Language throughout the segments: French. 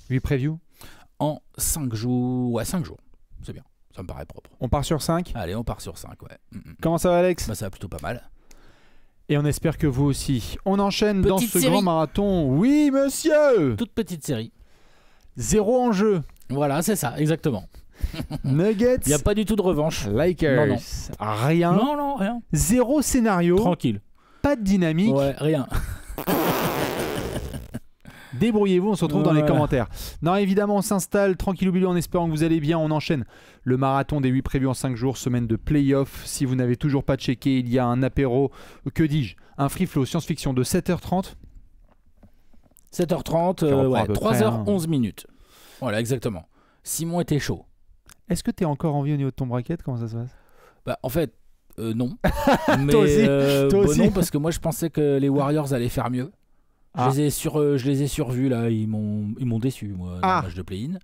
8 previews en 5 jours. Ouais, 5 jours. C'est bien. Ça me paraît propre. On part sur 5. Allez, on part sur 5, ouais. Comment ça va, Alex? Bah, ça va plutôt pas mal. Et on espère que vous aussi. On enchaîne dans Petite ce série. grand marathon. Oui, monsieur. Toute petite série. 0 en jeu. Voilà, c'est ça, exactement. Nuggets. Il n'y a pas du tout de revanche. Lakers. Non. Rien. Non, rien. 0 scénario. Tranquille. Pas de dynamique. Ouais, rien. Débrouillez-vous, on se retrouve dans les Ouais. commentaires. Non, évidemment, on s'installe tranquillou bilou en espérant que vous allez bien. On enchaîne le marathon des 8 prévus en 5 jours, semaine de play-off. Si vous n'avez toujours pas checké, il y a un apéro, que dis-je, un free flow science-fiction de 7h30. 7h30, Qui reprend à ouais, peu 3h11 minutes. Voilà, exactement. Simon était chaud. Est-ce que tu es encore en vie au niveau de ton bracket? Comment ça se passe? Bah, en fait, non. Mais, Toi aussi, toi aussi. Non, parce que moi, je pensais que les Warriors allaient faire mieux. Ah. Je les ai survus, là. Ils m'ont déçu, moi, dans Ah. le match de play-in.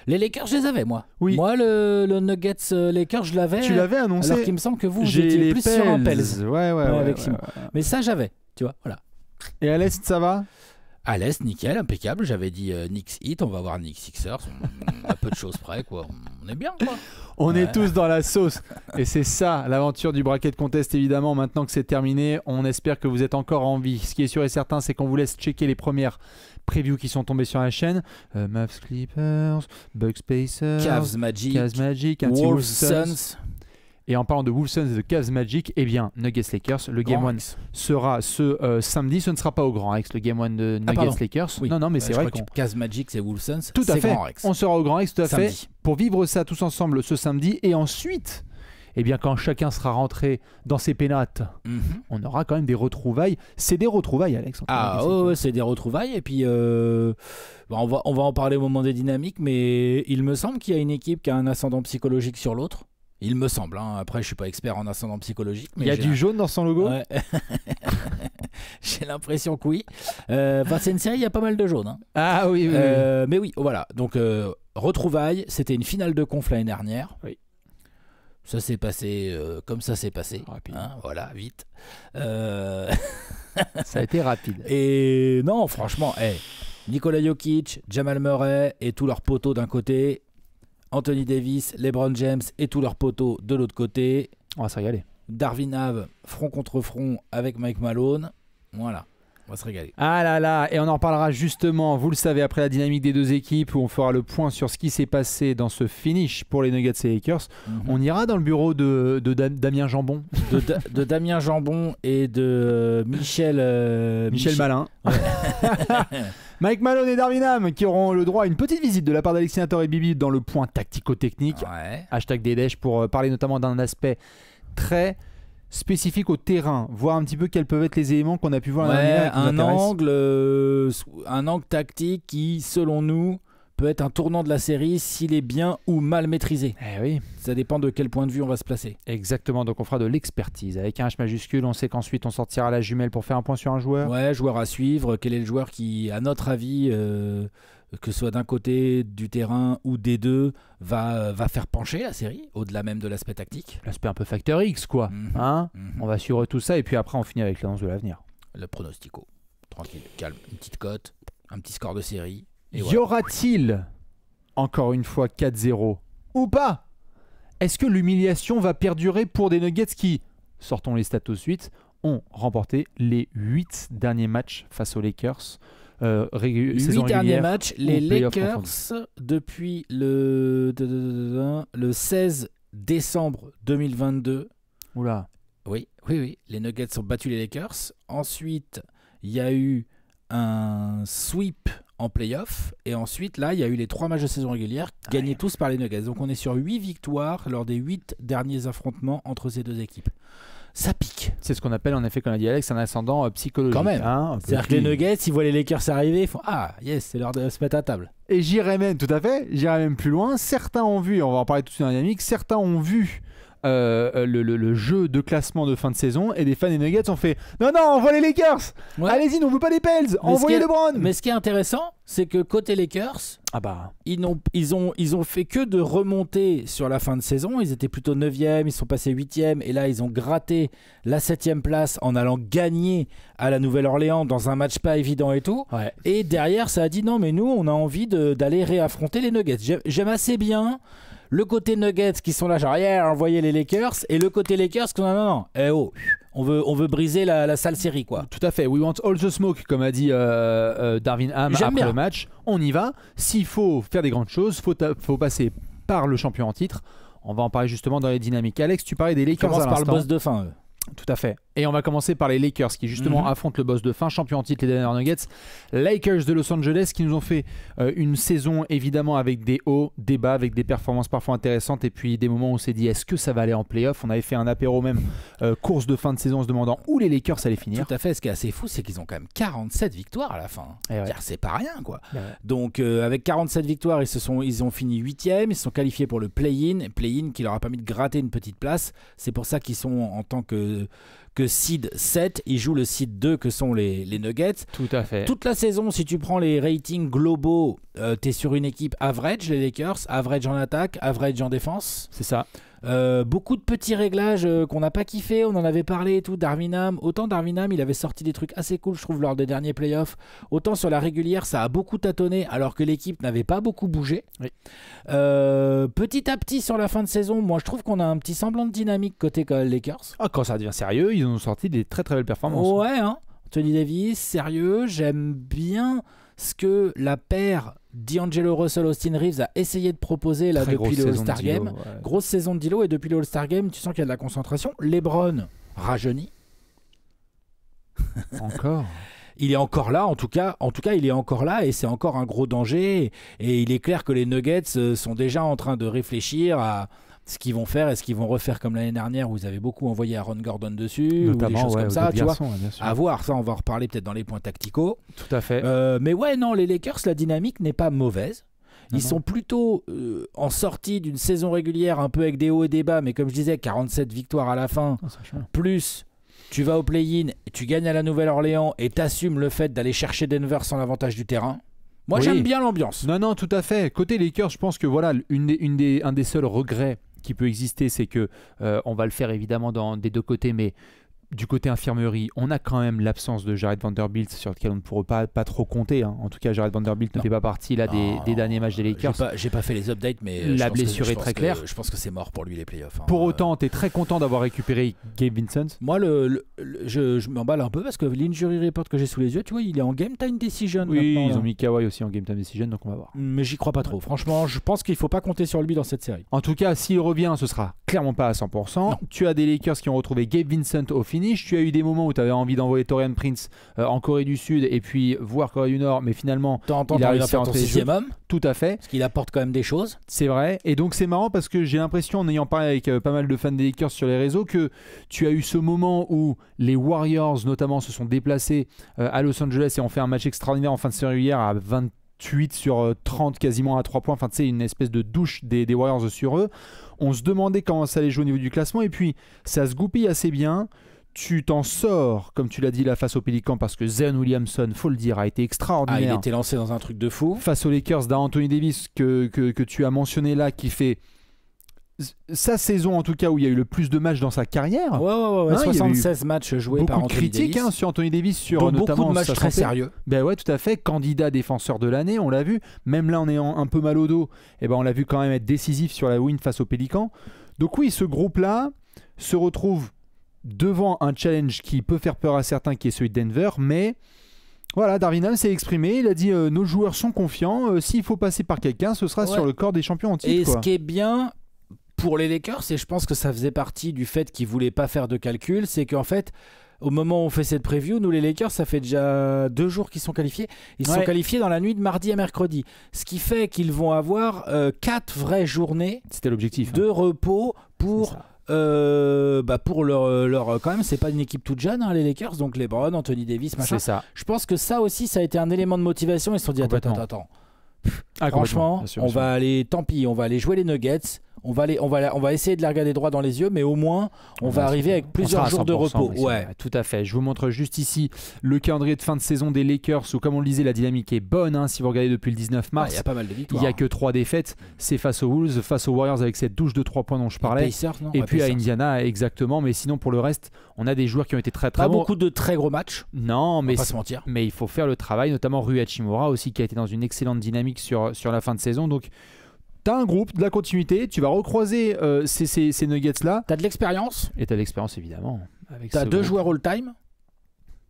Les Lakers, je les avais, moi. Oui. Moi, le Nuggets Lakers, je l'avais. Tu l'avais annoncé. Alors qu'il me semble que vous J'ai étiez les plus sur un Pels. Ouais, avec ouais, Simon. ouais. Mais ça, j'avais. Tu vois, voilà. Et à l'Est, ça va? À l'Est, nickel, impeccable. J'avais dit Knicks Heat, on va voir Knicks Sixers. À peu de choses près, quoi. On est bien, quoi. On Ouais. est tous dans la sauce. Et c'est ça, l'aventure du bracket contest, évidemment. Maintenant que c'est terminé, on espère que vous êtes encore en vie. Ce qui est sûr et certain, c'est qu'on vous laisse checker les premières previews qui sont tombées sur la chaîne. Mavs Clippers, Bucks Pacers, Cavs Magic, Cavs Magic, un petit Wolves Wolves Suns. Suns. Et en parlant de Wolves Suns et de Cavs Magic, eh bien, Nuggets Lakers, le Game Grand 1 Rex. sera ce samedi. Ce ne sera pas au Grand Rex, le Game 1 de Nuggets pardon. Lakers. Oui. Non, mais c'est je vrai crois qu'on... que Cavs Magic, c'est Wolves Suns. Tout à c'est fait. Grand Rex. On sera au Grand Rex, tout à fait, Samedi. pour vivre ça tous ensemble ce samedi. Et ensuite, eh bien, quand chacun sera rentré dans ses pénates, Mhm. on aura quand même des retrouvailles. C'est des retrouvailles, Alex. entre Ah Nuggets et ouais, c'est des retrouvailles. Et puis, bah, on va en parler au moment des dynamiques. Mais il me semble qu'il y a une équipe qui a un ascendant psychologique sur l'autre. Il me semble. Hein. Après, je suis pas expert en ascendant psychologique. Mais Il y a j'ai du jaune dans son logo. Ouais. J'ai l'impression que oui. Enfin, c'est une série, il y a pas mal de jaunes. Hein. Ah oui, oui, oui. Mais oui, voilà. Donc, retrouvailles, c'était une finale de conf l'année dernière. Oui. Ça s'est passé comme ça s'est passé. Rapide. Hein, voilà, vite. Ça a été rapide. Et non, franchement, Nikola Jokic, Jamal Murray et tous leurs poteaux d'un côté, Anthony Davis, LeBron James et tous leurs poteaux de l'autre côté, On va se régaler. Darvin Ham front contre front avec Mike Malone. Voilà, on va se régaler. Ah là là, et on en parlera justement, vous le savez, après la dynamique des deux équipes, où on fera le point sur ce qui s'est passé dans ce finish pour les Nuggets et Lakers. On ira dans le bureau de Damien Jambon. De Damien Jambon et de Michel Malin. Mike Malone et Darvin Ham qui auront le droit à une petite visite de la part d'Alexinator et Bibi dans le point tactico-technique. Ouais. Hashtag Dédèche pour parler notamment d'un aspect très spécifique au terrain, voir un petit peu quels peuvent être les éléments qu'on a pu voir l'année dernière et qui nous intéressent. un angle tactique qui, selon nous, peut être un tournant de la série s'il est bien ou mal maîtrisé. Eh oui, Ça dépend de quel point de vue on va se placer. exactement. Donc on fera de l'expertise avec un H majuscule. On sait qu'ensuite on sortira la jumelle pour faire un point sur un joueur. Ouais, joueur à suivre. Quel est le joueur qui, à notre avis, que ce soit d'un côté du terrain ou des deux, va faire pencher la série, au-delà même de l'aspect tactique. L'aspect un peu facteur X, quoi. Mhm. Hein, Mhm. on va suivre tout ça et puis après on finit avec l'annonce de l'avenir. Le pronostico. Tranquille, calme. Une petite cote, un petit score de série. Et Y voilà. aura-t-il encore une fois 4-0 ou pas? Est-ce que l'humiliation va perdurer pour des Nuggets qui, sortons les stats tout de suite, ont remporté les 8 derniers matchs face aux Lakers? Saison 8 derniers régulière matchs, ou les playoff Lakers, confondu. depuis le 16 décembre 2022. Oula. Oui, les Nuggets ont battu les Lakers. Ensuite, il y a eu un sweep en playoff. Et ensuite, là, il y a eu les 3 matchs de saison régulière gagnés tous par les Nuggets. Donc, on est sur 8 victoires lors des 8 derniers affrontements entre ces deux équipes. Ça pique. C'est ce qu'on appelle en effet, comme a dit Alex, un ascendant psychologique. Quand même. Hein, un peu C'est-à-dire que les plus. Nuggets, ils voient les Lakers arriver, ils font « Ah, yes, c'est l'heure de se mettre à table. » Et j'irai même, tout à fait, j'irai même plus loin. Certains ont vu, on va en parler tout de suite dans la dynamique, certains ont vu le jeu de classement de fin de saison et des fans des Nuggets ont fait non, envoie les Lakers. Ouais. Allez-y, on veut pas les Pels. Envoyez LeBron. Mais ce qui est intéressant, c'est que côté Lakers, ils ont fait que de remonter sur la fin de saison. Ils étaient plutôt 9e, ils sont passés 8e et là ils ont gratté la 7e place en allant gagner à la Nouvelle-Orléans dans un match pas évident et tout. Ouais. Et derrière ça a dit non mais nous on a envie d'aller réaffronter les Nuggets. J'aime assez bien le côté Nuggets qui sont là genre yeah, envoyez les Lakers et le côté Lakers qui sont là non, on veut briser la sale série quoi. Tout à fait, we want all the smoke comme a dit Darvin Ham après le match. On y va, s'il faut faire des grandes choses, faut passer par le champion en titre. On va en parler justement dans les dynamiques. Alex, tu parlais des Lakers à l'instant. Commence par le boss de fin. Tout à fait. Et on va commencer par les Lakers qui justement affrontent le boss de fin, champion en titre, les Denver Nuggets. Lakers de Los Angeles qui nous ont fait une saison évidemment avec des hauts, des bas, avec des performances parfois intéressantes et puis des moments où on s'est dit est-ce que ça va aller en playoff. On avait fait un apéro même course de fin de saison en se demandant où les Lakers allaient finir. Tout à fait. Ce qui est assez fou, c'est qu'ils ont quand même 47 victoires à la fin. Ouais. C'est pas rien quoi. Ouais. Donc avec 47 victoires, ils ont fini 8e, ils se sont qualifiés pour le play-in qui leur a permis de gratter une petite place. C'est pour ça qu'ils sont en tant que seed 7, ils jouent le seed 2 que sont les Nuggets. Tout à fait. Toute la saison, si tu prends les ratings globaux, t'es sur une équipe average, les Lakers, average en attaque, average en défense. C'est ça. Beaucoup de petits réglages qu'on n'a pas kiffé, on en avait parlé et tout. Darvin Ham, autant Darvin Ham, il avait sorti des trucs assez cool, je trouve, lors des derniers playoffs. Autant sur la régulière, ça a beaucoup tâtonné, alors que l'équipe n'avait pas beaucoup bougé. Oui. Petit à petit, sur la fin de saison, moi je trouve qu'on a un petit semblant de dynamique côté Lakers. Ah, quand ça devient sérieux, ils ont sorti des très très belles performances. Ouais, hein. Anthony Davis, sérieux, j'aime bien ce que la paire D'Angelo Russell Austin Reeves a essayé de proposer là depuis le All-Star Game. Ouais. Grosse saison de D'Lo et depuis le All-Star Game, tu sens qu'il y a de la concentration. LeBron rajeuni. Encore. Il est encore là, en tout cas, il est encore là et c'est encore un gros danger. Et il est clair que les Nuggets sont déjà en train de réfléchir à ce qu'ils vont faire et ce qu'ils vont refaire comme l'année dernière où ils avaient beaucoup envoyé Aaron Gordon dessus, notamment, ou des choses comme ça, tu vois. À voir, ça on va en reparler peut-être dans les points tacticaux. Tout à fait. Mais ouais, non, les Lakers, la dynamique n'est pas mauvaise. Ils sont plutôt en sortie d'une saison régulière un peu avec des hauts et des bas, mais comme je disais, 47 victoires à la fin, plus tu vas au play-in, tu gagnes à la Nouvelle-Orléans et t'assumes le fait d'aller chercher Denver sans l'avantage du terrain. Moi, j'aime bien l'ambiance. Non, tout à fait. Côté Lakers, je pense que voilà, un des seuls regrets qui peut exister, c'est que on va le faire évidemment des deux côtés, mais du côté infirmerie, on a quand même l'absence de Jared Vanderbilt sur lequel on ne pourrait pas trop compter. Hein. En tout cas, Jared Vanderbilt ne fait pas partie là, des derniers matchs des Lakers. J'ai pas fait les updates, mais la blessure est très claire. Je pense que c'est mort pour lui les playoffs. Hein. Pour autant, tu es très content d'avoir récupéré Gabe Vincent. Moi, je m'emballe un peu parce que l'injury report que j'ai sous les yeux, tu vois, il est en game time decision. Oui, ils ont mis Kawhi aussi en game time decision, donc on va voir. Mais j'y crois pas trop. Franchement, je pense qu'il faut pas compter sur lui dans cette série. En tout cas, s'il revient, ce sera clairement pas à 100%. Non. Tu as des Lakers qui ont retrouvé Gabe Vincent au finish. Tu as eu des moments où tu avais envie d'envoyer Taurean Prince en Corée du Sud et puis voir Corée du Nord, mais finalement il a réussi à entrer sixième homme. Tout à fait. Parce qu'il apporte quand même des choses. C'est vrai. Et donc c'est marrant parce que j'ai l'impression, en ayant parlé avec pas mal de fans des Lakers sur les réseaux, que tu as eu ce moment où les Warriors notamment se sont déplacés à Los Angeles et ont fait un match extraordinaire en fin de série régulière à 28 sur 30 quasiment à 3 points. Enfin, tu sais, une espèce de douche des Warriors sur eux. On se demandait comment ça allait jouer au niveau du classement et puis ça se goupille assez bien. Tu t'en sors, comme tu l'as dit là, face aux Pélicans, parce que Zion Williamson, faut le dire, a été extraordinaire. Il a été lancé dans un truc de fou. Face aux Lakers d'un Anthony Davis que tu as mentionné là, qui fait sa saison en tout cas où il y a eu le plus de matchs dans sa carrière. Ouais, 76 matchs joués par Anthony Davis. Beaucoup de critiques sur Anthony Davis, sur notamment beaucoup de matchs très sérieux. Ben ouais, tout à fait. Candidat défenseur de l'année, on l'a vu. Même là, en ayant un peu mal au dos, on l'a vu quand même être décisif sur la win face aux Pélicans. Donc oui, ce groupe-là se retrouve devant un challenge qui peut faire peur à certains, qui est celui de Denver, mais voilà, Darvin Ham s'est exprimé, il a dit nos joueurs sont confiants, s'il faut passer par quelqu'un, ce sera sur le corps des champions en titre. Et ce qui est bien pour les Lakers, et je pense que ça faisait partie du fait qu'ils ne voulaient pas faire de calcul, c'est qu'en fait, au moment où on fait cette preview, nous les Lakers, ça fait déjà 2 jours qu'ils sont qualifiés. Ils sont qualifiés dans la nuit de mardi à mercredi. Ce qui fait qu'ils vont avoir 4 vraies journées de repos pour... pour leur quand même, c'est pas une équipe toute jeune, hein, les Lakers, donc LeBron, Anthony Davis, machin. C'est ça. Je pense que ça aussi, ça a été un élément de motivation. Ils se sont dit attends. Franchement, on va aller, tant pis, on va aller jouer les Nuggets. on va essayer de les regarder droit dans les yeux, mais au moins, on va arriver avec plusieurs jours de repos. Ouais, tout à fait. Je vous montre juste ici le calendrier de fin de saison des Lakers où, comme on le disait, la dynamique est bonne. Hein, si vous regardez depuis le 19 mars, il y a pas mal de victoires. Il n'y a que 3 défaites. C'est face aux Wolves, face aux Warriors avec cette douche de 3 points dont je parlais. Pacers, non? Et Ouais, puis Pacers. à Indiana, exactement. Mais sinon, pour le reste, on a des joueurs qui ont été très très Pas bons. beaucoup de très gros matchs. Non, On mais va pas se mentir. il faut faire le travail, notamment Rui Hachimura aussi, qui a été dans une excellente dynamique sur la fin de saison. Donc, tu as un groupe, de la continuité, tu vas recroiser ces Nuggets-là. Tu as de l'expérience. Et tu as de l'expérience, évidemment. Tu as 2 joueurs all-time.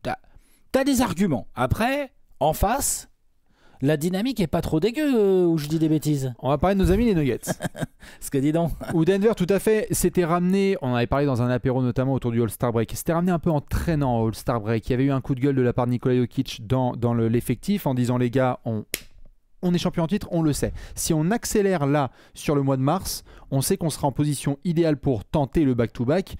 Tu as des arguments. Après, en face, la dynamique est pas trop dégueu, où je dis des bêtises. On va parler de nos amis les Nuggets. Ce que dis donc. Ou Denver, tout à fait, s'était ramené, on en avait parlé dans un apéro notamment autour du All-Star Break, s'était ramené un peu en traînant au All-Star Break. Il y avait eu un coup de gueule de la part de Nikola Jokic dans l'effectif en disant les gars, on est champion en titre, on le sait. Si on accélère là sur le mois de mars, on sait qu'on sera en position idéale pour tenter le back-to-back.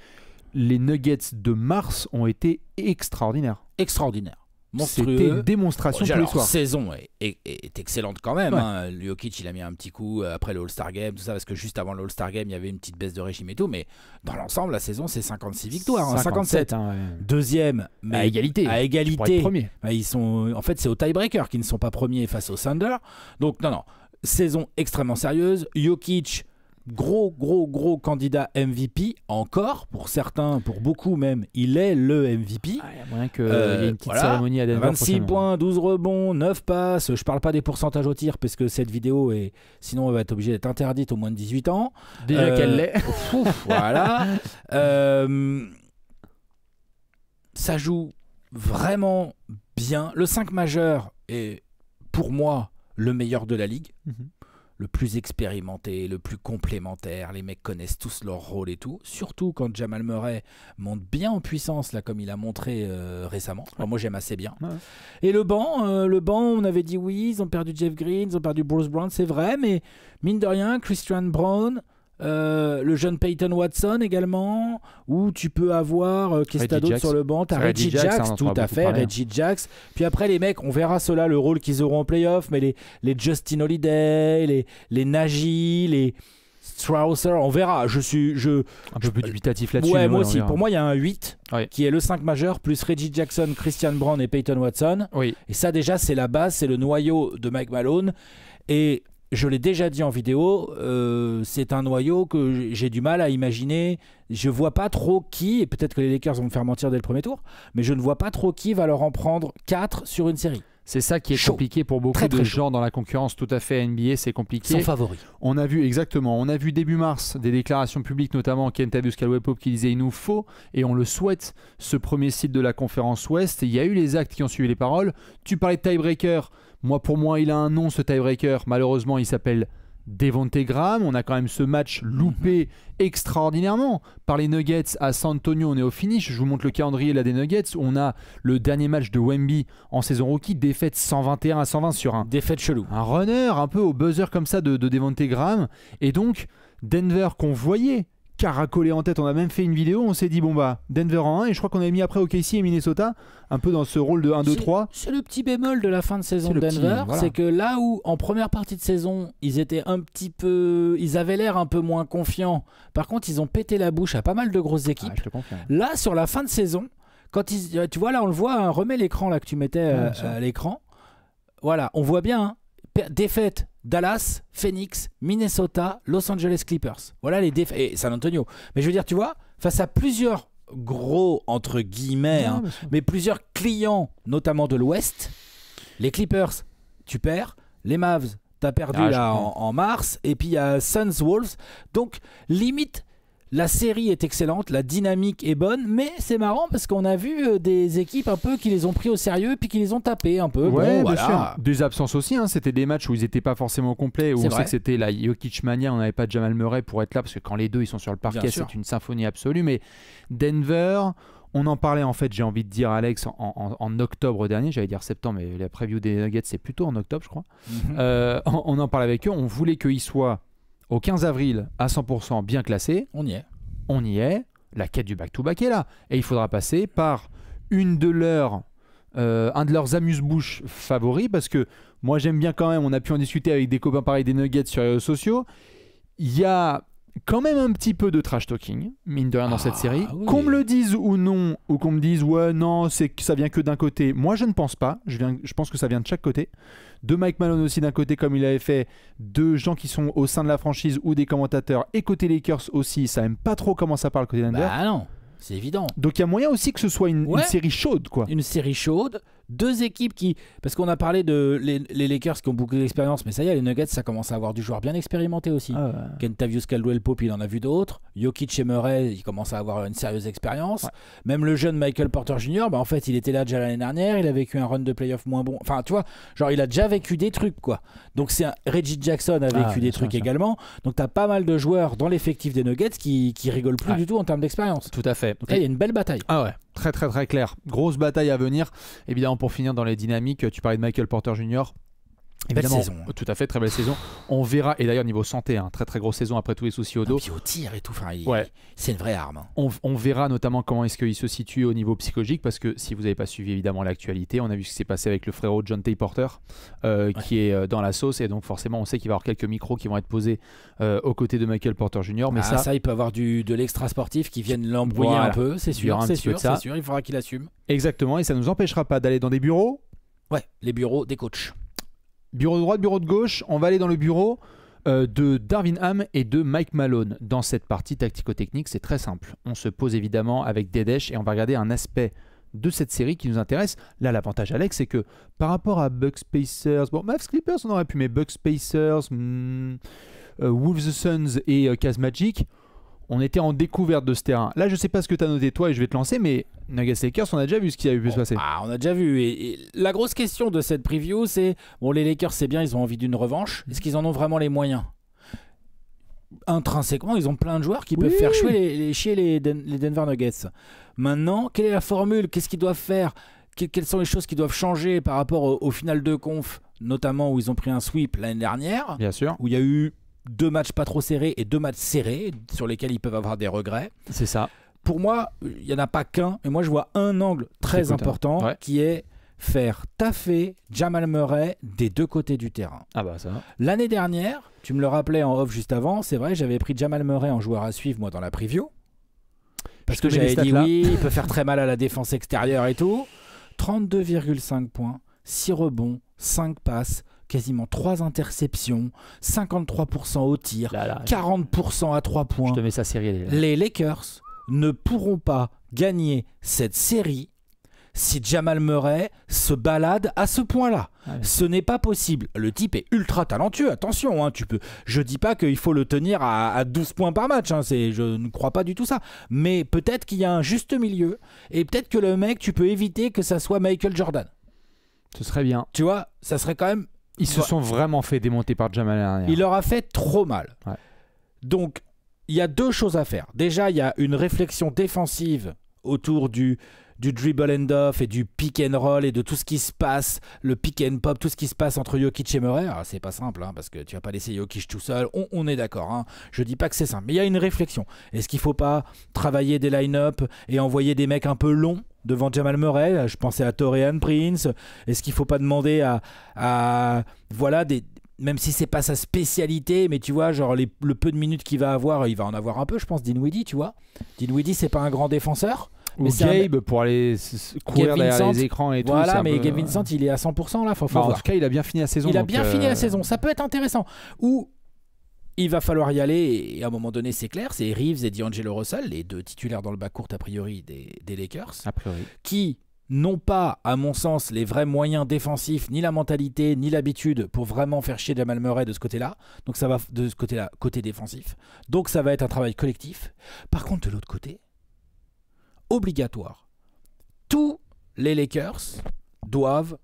Les Nuggets de mars ont été extraordinaires. Extraordinaire. Monstrueux. C'était une démonstration tous les soirs. La saison est excellente quand même. Ouais. Hein. Jokic, il a mis un petit coup après le All-Star Game, tout ça, parce que juste avant le All-Star Game, il y avait une petite baisse de régime et tout. Mais dans l'ensemble, la saison, c'est 56 victoires. 57. Hein, ouais. Deuxième, mais À égalité. À Pour égalité. être premier. Ils sont, en fait, c'est au tie-breaker qui ne sont pas premiers face au Thunder. Donc, non. Saison extrêmement sérieuse. Jokic, gros candidat MVP encore. Pour certains, pour beaucoup même, il est le MVP. Ah, il y a moyen qu'il y ait une petite cérémonie à Denver. 26 prochainement. points, 12 rebonds, 9 passes. Je parle pas des pourcentages au tir parce que cette vidéo est, sinon elle va être obligée d'être interdite aux moins de 18 ans. Déjà qu'elle l'est. Voilà. Ça joue vraiment bien. Le 5 majeur est pour moi le meilleur de la ligue. Le plus expérimenté, le plus complémentaire. Les mecs connaissent tous leur rôle et tout. Surtout quand Jamal Murray monte bien en puissance, là, comme il a montré récemment. Alors, moi, j'aime assez bien. Ouais. Et le banc, on avait dit oui, ils ont perdu Jeff Green, ils ont perdu Bruce Brown, c'est vrai, mais mine de rien, Christian Brown, le jeune Peyton Watson également, où tu peux avoir qu'est-ce que t'as d'autre sur le banc, t'as Reggie Jackson, tout à fait, Reggie Jackson. Puis après les mecs, on verra cela, le rôle qu'ils auront en playoff, mais les Justin Holiday, les Nagy, les Strausser, on verra. Un peu plus dubitatif là-dessus. Ouais, moi on aussi. verra. Pour moi, il y a un 8 Ouais. qui est le 5 majeur, plus Reggie Jackson, Christian Brown et Peyton Watson. Oui. Et ça, déjà, c'est la base, c'est le noyau de Mike Malone. Et je l'ai déjà dit en vidéo, c'est un noyau que j'ai du mal à imaginer. Je vois pas trop qui, et peut-être que les Lakers vont me faire mentir dès le premier tour, mais je ne vois pas trop qui va leur en prendre 4 sur une série. C'est ça qui est Chaud. compliqué pour beaucoup Très, de très gens dans la concurrence tout à fait NBA, c'est compliqué. Ils sont favoris. On a vu début mars des déclarations publiques, notamment Kentavious Caldwell-Pope qui disait il nous faut et on le souhaite ce premier site de la conférence Ouest. Il y a eu les actes qui ont suivi les paroles. Tu parlais de tiebreaker. Pour moi, il a un nom ce tiebreaker. Malheureusement, il s'appelle Devonte Graham. On a quand même ce match loupé extraordinairement par les Nuggets à San Antonio. On est au finish. Je vous montre le calendrier là des Nuggets. On a le dernier match de Wemby en saison rookie, défaite 121-120 sur un Défaite chelou. un runner un peu au buzzer comme ça de Devonte Graham. Et donc Denver qu'on voyait caracoler en tête, on a même fait une vidéo, on s'est dit bon bah Denver en 1 et je crois qu'on avait mis après OKC et Minnesota un peu dans ce rôle de 1-2-3. C'est le petit bémol de la fin de saison C'est de le petit, Denver, voilà. c'est que là où en première partie de saison ils étaient un petit peu, ils avaient l'air un peu moins confiants. Par contre ils ont pété la bouche à pas mal de grosses équipes. Ah, je te confirme. Là sur la fin de saison, quand tu vois là on le voit, hein, remets l'écran là que tu mettais à l'écran. Voilà, on voit bien. Hein, défaite Dallas, Phoenix, Minnesota, Los Angeles Clippers. Voilà les défaites. Et San Antonio. Mais je veux dire, tu vois, face à plusieurs gros, entre guillemets, Non, hein, bien sûr. mais plusieurs clients, notamment de l'Ouest, les Clippers, tu perds. Les Mavs, t'as perdu Ah, là je comprends. en mars. Et puis il y a Suns Wolves. Donc, limite. La série est excellente, la dynamique est bonne, mais c'est marrant parce qu'on a vu des équipes un peu qui les ont pris au sérieux puis qui les ont tapés un peu. Ouais, Bon, bien voilà. sûr. Des absences aussi, hein. C'était des matchs où ils n'étaient pas forcément complets, où C'est on vrai. sait que c'était la Jokic Mania, on n'avait pas Jamal Murray pour être là, parce que quand les deux ils sont sur le parquet, Bien sûr. c'est une symphonie absolue. Mais Denver, on en parlait en fait, j'ai envie de dire Alex, en octobre dernier, j'allais dire septembre, mais la preview des Nuggets c'est plutôt en octobre je crois. Mhm. On en parlait avec eux, on voulait qu'ils soient au 15 avril à 100% bien classés. On y est. On y est, la quête du back-to-back est là. Et il faudra passer par un de leurs amuse-bouches favoris, parce que moi j'aime bien quand même, on a pu en discuter avec des copains pareils des Nuggets sur les réseaux sociaux. Il y a quand même un petit peu de trash talking, mine de rien, dans cette série. Oui. Qu'on me le dise ou non, ou qu'on me dise ouais, non, c'est que ça vient que d'un côté. Moi, je ne pense pas. Je pense que ça vient de chaque côté. De Mike Malone aussi d'un côté, comme il avait fait, de gens qui sont au sein de la franchise ou des commentateurs. Et côté Lakers aussi, ça aime pas trop comment ça parle côté Denver. Bah non, c'est évident. Donc il y a moyen aussi que ce soit une série chaude, quoi. Une série chaude, deux équipes qui... Parce qu'on a parlé de les Lakers qui ont beaucoup d'expérience, mais ça y est, les Nuggets, ça commence à avoir du joueur bien expérimenté aussi. Kentavious Caldwell-Pope, il en a vu d'autres. Jokic et Murray, il commence à avoir une sérieuse expérience. Même le jeune Michael Porter Jr., bah en fait, il était là déjà l'année dernière, il a vécu un run de playoff moins bon. Enfin, tu vois, genre, il a déjà vécu des trucs, quoi. Donc, Reggie Jackson a vécu des trucs également. Donc, t'as pas mal de joueurs dans l'effectif des Nuggets qui rigolent plus du tout en termes d'expérience. Tout à fait. Donc là, il y a une belle bataille. Ah ouais, très très très clair. Grosse bataille à venir. Évidemment, pour finir dans les dynamiques, tu parlais de Michael Porter Jr. Évidemment, belle saison. Tout à fait, très belle saison. On verra, et d'ailleurs niveau santé, très très grosse saison après tous les soucis au dos. Et puis au tir et tout, c'est une vraie arme. On verra notamment comment est-ce qu'il se situe au niveau psychologique, parce que si vous n'avez pas suivi évidemment l'actualité, on a vu ce qui s'est passé avec le frérot John Tay Porter, qui est dans la sauce, et donc forcément on sait qu'il va y avoir quelques micros qui vont être posés aux côtés de Michael Porter Jr. Mais ça, il peut avoir de l'extra sportif qui viennent l'embrouiller un peu, c'est sûr, il faudra qu'il assume. Exactement, et ça ne nous empêchera pas d'aller dans des bureaux. Ouais, les bureaux des coachs. Bureau de droite, bureau de gauche, on va aller dans le bureau de Darvin Ham et de Mike Malone. Dans cette partie tactico-technique, c'est très simple. On se pose évidemment avec Dedesh et on va regarder un aspect de cette série qui nous intéresse. Là, l'avantage, Alex, c'est que par rapport à Bucks Pacers, bon, Mavs Clippers, on aurait pu, mais Bucks Pacers, Wolves Suns et Cavs Magic, on était en découverte de ce terrain. Là, je sais pas ce que tu as noté toi et je vais te lancer, mais Nuggets Lakers, on a déjà vu ce qui a pu se passer. On a déjà vu. Et la grosse question de cette preview, c'est bon, les Lakers, c'est bien, ils ont envie d'une revanche. Est-ce qu'ils en ont vraiment les moyens ? Intrinsèquement, ils ont plein de joueurs qui peuvent faire chier les Denver Nuggets. Maintenant, quelle est la formule ? Qu'est-ce qu'ils doivent faire ? Quelles sont les choses qui doivent changer par rapport au final de conf, notamment où ils ont pris un sweep l'année dernière, bien sûr, où il y a eu 2 matchs pas trop serrés et 2 matchs serrés sur lesquels ils peuvent avoir des regrets. C'est ça. Pour moi, il n'y en a pas qu'un, mais moi je vois un angle très important qui est faire taffer Jamal Murray des deux côtés du terrain. Ah bah ça. L'année dernière, tu me le rappelais en off juste avant, c'est vrai, j'avais pris Jamal Murray en joueur à suivre moi dans la preview. Parce que j'avais dit oui, il peut faire très mal à la défense extérieure et tout. 32,5 points, 6 rebonds, 5 passes, quasiment 3 interceptions, 53% au tir, 40% à 3 points. Je te mets sa série. Les Lakers ne pourront pas gagner cette série si Jamal Murray se balade à ce point-là. Ce n'est pas possible. Le type est ultra talentueux, attention. Je dis pas qu'il faut le tenir à 12 points par match. Je ne crois pas du tout ça. Mais peut-être qu'il y a un juste milieu et peut-être que le mec, tu peux éviter que ça soit Michael Jordan. Ce serait bien. Tu vois, ça serait quand même... Ils se sont vraiment fait démonter par Jamal dernière. Il leur a fait trop mal. Donc, il y a 2 choses à faire. Déjà, il y a une réflexion défensive autour du dribble and off et du pick and roll et de tout ce qui se passe, le pick and pop, tout ce qui se passe entre Jokic et Murray. Alors, c'est pas simple, parce que tu vas pas laisser Jokic tout seul. On est d'accord. Je dis pas que c'est simple, mais il y a une réflexion. Est-ce qu'il faut pas travailler des line-up et envoyer des mecs un peu longs devant Jamal Murray? Je pensais à Taurean Prince. Est-ce qu'il faut pas demander à voilà des... Même si c'est pas sa spécialité, mais tu vois, genre le peu de minutes qu'il va avoir, il va en avoir un peu, je pense, Dinwiddie, tu vois. Dinwiddie, c'est pas un grand défenseur. Ou Gabe pour aller courir derrière les écrans et tout. Voilà, mais Gabe Vincent, il est à 100% là, faut voir. En tout cas, il a bien fini la saison. Il a bien fini la saison, ça peut être intéressant. Ou il va falloir y aller, et à un moment donné, c'est clair, c'est Reeves et D'Angelo Russell, les 2 titulaires dans le backcourt a priori des Lakers, qui n'ont pas, à mon sens, les vrais moyens défensifs, ni la mentalité, ni l'habitude pour vraiment faire chier Jamal Murray de ce côté-là. Donc ça va de ce côté-là, côté défensif. Donc ça va être un travail collectif. Par contre, de l'autre côté, obligatoire. Tous les Lakers doivent